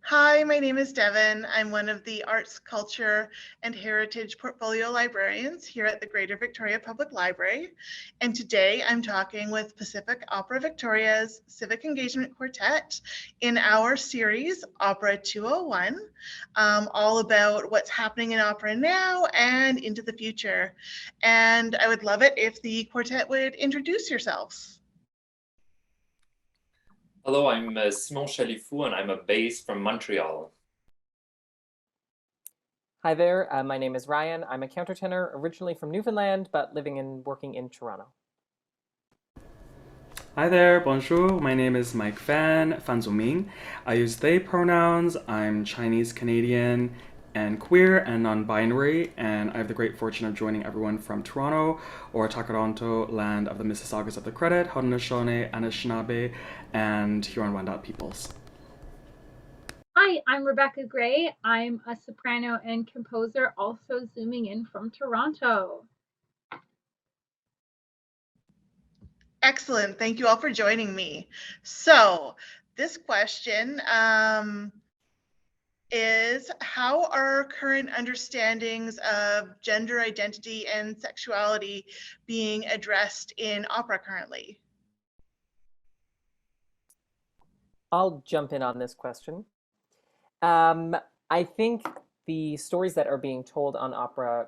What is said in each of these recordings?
Hi, my name is Devin. I'm one of the Arts, Culture, and Heritage Portfolio Librarians here at the Greater Victoria Public Library. And today I'm talking with Pacific Opera Victoria's Civic Engagement Quartet in our series, Opera 201, all about what's happening in opera now and into the future. And I would love it if the quartet would introduce yourselves. Hello, I'm Simon Chalifoux, and I'm a bass from Montreal. Hi there, my name is Ryan. I'm a countertenor originally from Newfoundland, but living and working in Toronto. Hi there, bonjour. My name is Mike Fan Zuming. I use they pronouns. I'm Chinese Canadian and queer and non-binary, and I have the great fortune of joining everyone from Toronto or Takaranto, land of the Mississaugas of the Credit, Haudenosaunee, Anishinaabe, and Huron-Wendat peoples. Hi, I'm Rebecca Gray. I'm a soprano and composer, also zooming in from Toronto. Excellent. Thank you all for joining me. So this question is, how are current understandings of gender identity and sexuality being addressed in opera currently? I'll jump in on this question. I think the stories that are being told on opera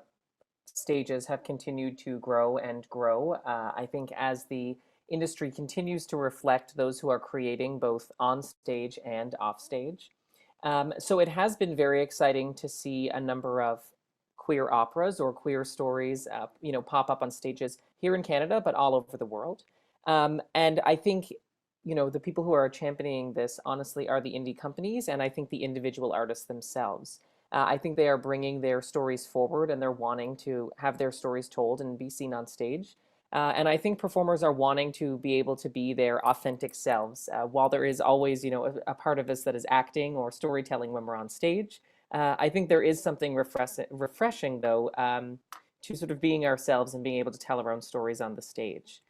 stages have continued to grow and grow. I think as the industry continues to reflect those who are creating both on stage and off stage. So it has been very exciting to see a number of queer operas or queer stories, pop up on stages here in Canada, but all over the world. And I think, the people who are championing this honestly are the indie companies, and I think the individual artists themselves. I think they are bringing their stories forward, and they're wanting to have their stories told and be seen on stage. And I think performers are wanting to be able to be their authentic selves. While there is always, a part of us that is acting or storytelling when we're on stage, I think there is something refreshing, though, to sort of being ourselves and being able to tell our own stories on the stage.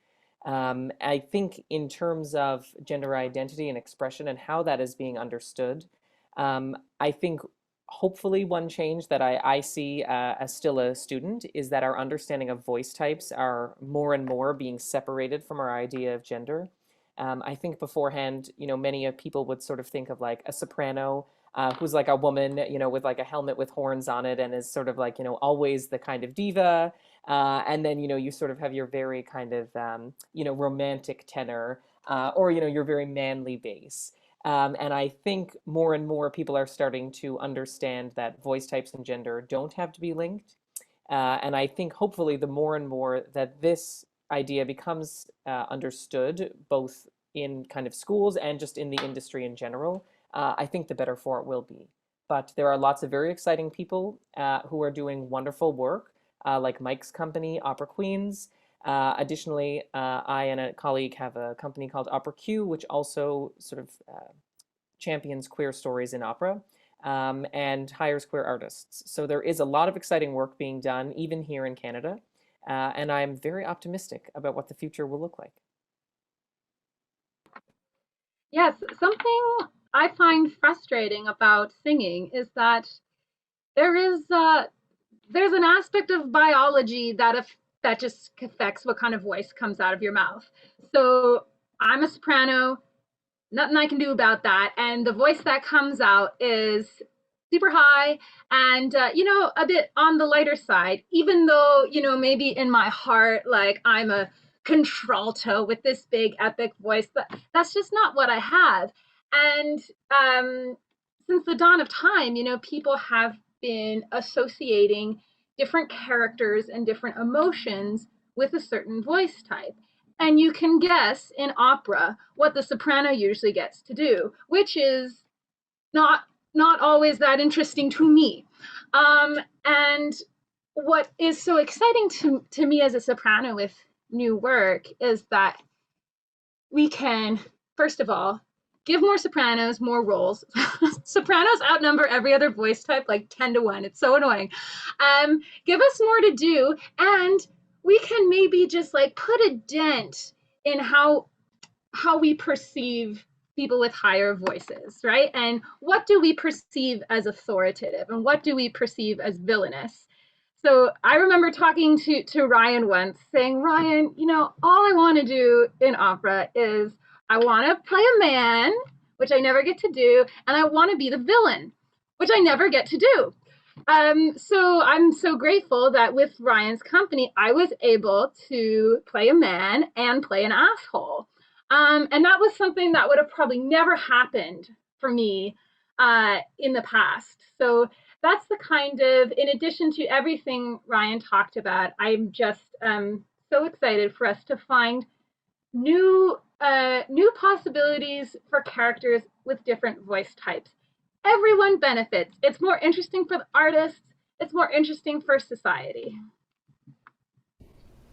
I think in terms of gender identity and expression and how that is being understood, I think hopefully one change that I see as still a student is that our understanding of voice types are more and more being separated from our idea of gender. I think beforehand, many people would sort of think of like a soprano who's like a woman, with like a helmet with horns on it and is sort of like, always the kind of diva. And then, you sort of have your very kind of, romantic tenor or, your very manly bass. And I think more and more people are starting to understand that voice types and gender don't have to be linked. And I think hopefully the more and more that this idea becomes understood, both in kind of schools and just in the industry in general, I think the better for it will be. But there are lots of very exciting people who are doing wonderful work, like Mike's company, Opera Queens. Additionally, I and a colleague have a company called Opera Q, which also sort of champions queer stories in opera and hires queer artists. So there is a lot of exciting work being done, even here in Canada. And I'm very optimistic about what the future will look like. Yes, something I find frustrating about singing is that there's an aspect of biology that just affects what kind of voice comes out of your mouth. So I'm a soprano, nothing I can do about that, and the voice that comes out is super high and a bit on the lighter side, even though maybe in my heart like I'm a contralto with this big epic voice, but that's just not what I have. And since the dawn of time, people have been associating different characters and different emotions with a certain voice type. And you can guess in opera what the soprano usually gets to do, which is not always that interesting to me. And what is so exciting to me as a soprano with new work is that we can, first of all, give more sopranos more roles. Sopranos outnumber every other voice type like 10-1. It's so annoying. Give us more to do, and we can maybe just like put a dent in how we perceive people with higher voices, right? And what do we perceive as authoritative and what do we perceive as villainous? So I remember talking to Ryan once, saying, Ryan, you know, all I want to do in opera is I want to play a man, which I never get to do, and I want to be the villain, which I never get to do. So I'm so grateful that with Ryan's company, I was able to play a man and play an asshole. And that was something that would have probably never happened for me in the past. So that's the kind of, in addition to everything Ryan talked about, I'm just so excited for us to find new possibilities for characters with different voice types. Everyone benefits. It's more interesting for the artists. It's more interesting for society.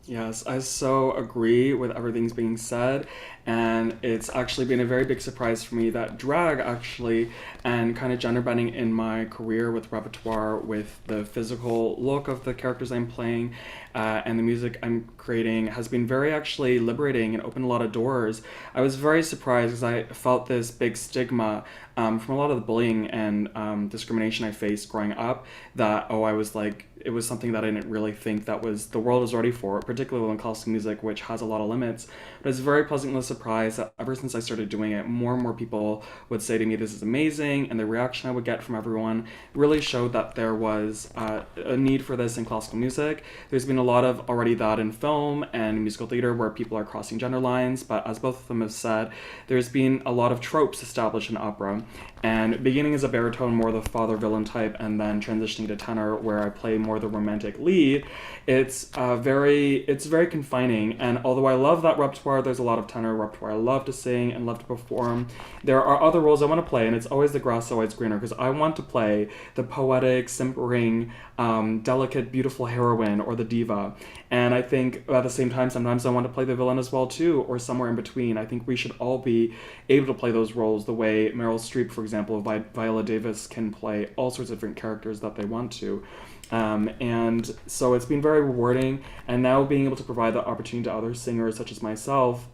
Yes, I so agree with everything's being said, and it's actually been a very big surprise for me that drag actually, and kind of gender bending in my career with repertoire, with the physical look of the characters I'm playing, and the music I'm creating has been very actually liberating and opened a lot of doors. I was very surprised because I felt this big stigma from a lot of the bullying and discrimination I faced growing up, that, oh, I was like, it was something that I didn't really think that was the world was ready for, particularly in classical music, which has a lot of limits. But I was very pleasantly surprised that ever since I started doing it, more and more people would say to me, this is amazing, and the reaction I would get from everyone really showed that there was a need for this in classical music. There's been a lot of already that in film and musical theater where people are crossing gender lines, but as both of them have said, there's been a lot of tropes established in opera, and beginning as a baritone, more the father villain type, and then transitioning to tenor where I play more the romantic lead, it's very confining. And although I love that repertoire, there's a lot of tenor repertoire I love to sing and love to perform, there are other roles I want to play, and it's always the grass always greener, because I want to play the poetic, simpering, delicate, beautiful heroine or the diva. And I think at the same time, sometimes I want to play the villain as well too, or somewhere in between. I think we should all be able to play those roles the way Meryl Streep, for example, Viola Davis, can play all sorts of different characters that they want to. And so it's been very rewarding, and now being able to provide the opportunity to other singers such as myself.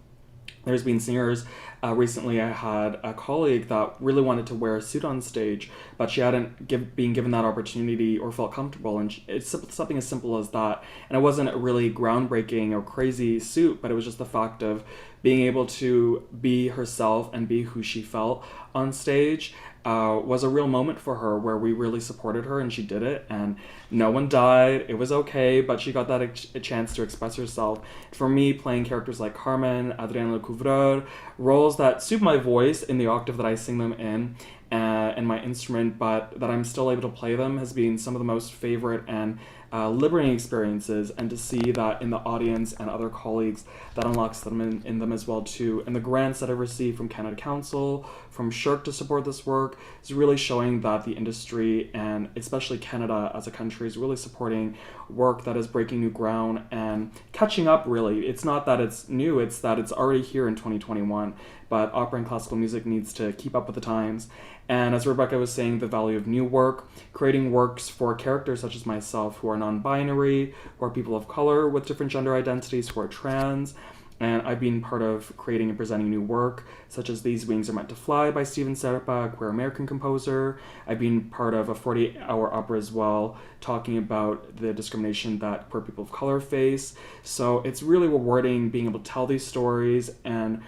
There's been singers, recently I had a colleague that really wanted to wear a suit on stage, but she hadn't been given that opportunity or felt comfortable, and it's something as simple as that. And it wasn't a really groundbreaking or crazy suit, but it was just the fact of being able to be herself and be who she felt on stage. Was a real moment for her where we really supported her, and she did it, and no one died. It was okay, but she got that a chance to express herself. For me, playing characters like Carmen, Adrienne Lecouvreur, roles that suit my voice in the octave that I sing them in, and my instrument, but that I'm still able to play them, has been some of the most favorite and liberating experiences. And to see that in the audience and other colleagues, that unlocks them in them as well too. And the grants that I received from Canada Council, from SSHRC to support this work, is really showing that the industry, and especially Canada as a country, is really supporting work that is breaking new ground and catching up, really. It's not that it's new, it's that it's already here in 2021, but opera and classical music needs to keep up with the times. And as Rebecca was saying, the value of new work, creating works for characters such as myself who are non-binary, who are people of color with different gender identities, who are trans. And I've been part of creating and presenting new work, such as These Wings Are Meant to Fly by Steven Serpa, a queer American composer. I've been part of a 48-hour opera as well, talking about the discrimination that queer people of color face. So it's really rewarding being able to tell these stories, and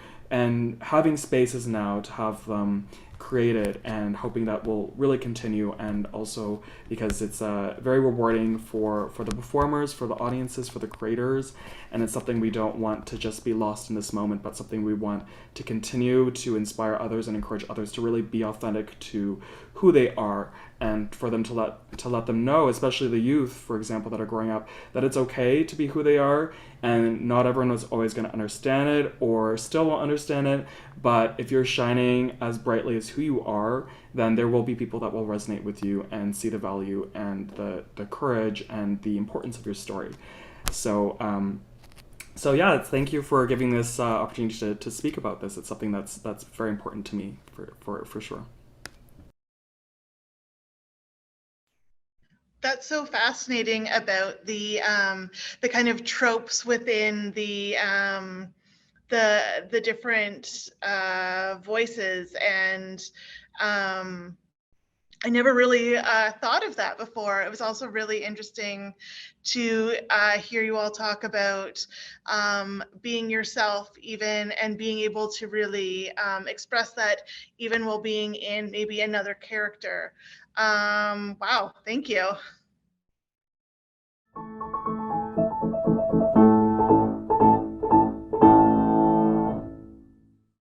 having spaces now to have them created, and hoping that will really continue. And also because it's very rewarding for the performers, for the audiences, for the creators, and it's something we don't want to just be lost in this moment, but something we want to continue to inspire others and encourage others to really be authentic to who they are, and for them to let them know, especially the youth, for example, that are growing up, that it's okay to be who they are, and not everyone is always going to understand it or still won't understand it, but if you're shining as brightly as who you are, then there will be people that will resonate with you and see the value and the courage and the importance of your story. So yeah, thank you for giving this opportunity to speak about this. It's something that's very important to me, for sure. That's so fascinating about the kind of tropes within the the different voices, and I never really thought of that before. It was also really interesting to hear you all talk about being yourself, even, and being able to really express that even while being in maybe another character. Wow, thank you.